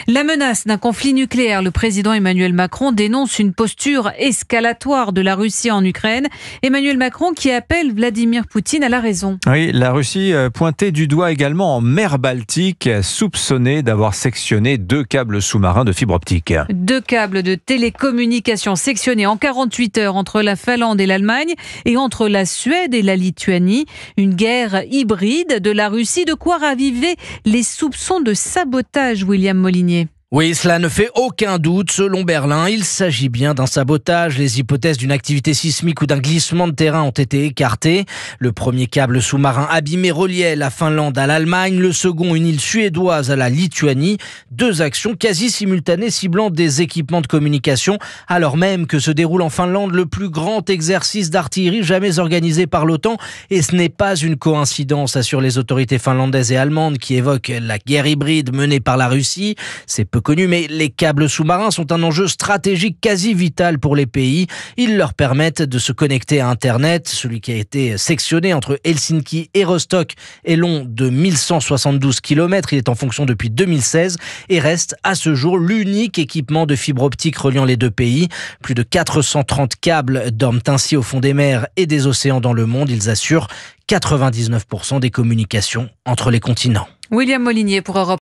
La menace d'un conflit nucléaire, le président Emmanuel Macron dénonce une posture escalatoire de la Russie en Ukraine. Emmanuel Macron qui appelle Vladimir Poutine à la raison. Oui, la Russie pointée du doigt également en mer Baltique, soupçonnée d'avoir sectionné 2 câbles sous-marins de fibre optique. 2 câbles de télécommunications sectionnés en 48 heures entre la Finlande et l'Allemagne et entre la Suède et la Lituanie. Une guerre hybride de la Russie, de quoi raviver les soupçons de sabotage, William Molinier. Oui, cela ne fait aucun doute. Selon Berlin, il s'agit bien d'un sabotage. Les hypothèses d'une activité sismique ou d'un glissement de terrain ont été écartées. Le premier câble sous-marin abîmé reliait la Finlande à l'Allemagne, le second une île suédoise à la Lituanie. 2 actions quasi simultanées ciblant des équipements de communication, alors même que se déroule en Finlande le plus grand exercice d'artillerie jamais organisé par l'OTAN. Et ce n'est pas une coïncidence, assurent les autorités finlandaises et allemandes qui évoquent la guerre hybride menée par la Russie. C'est peu connu, mais les câbles sous-marins sont un enjeu stratégique quasi vital pour les pays. Ils leur permettent de se connecter à Internet. Celui qui a été sectionné entre Helsinki et Rostock est long de 1172 km. Il est en fonction depuis 2016 et reste à ce jour l'unique équipement de fibre optique reliant les 2 pays. Plus de 430 câbles dorment ainsi au fond des mers et des océans dans le monde. Ils assurent 99% des communications entre les continents. William Molinier pour Europe.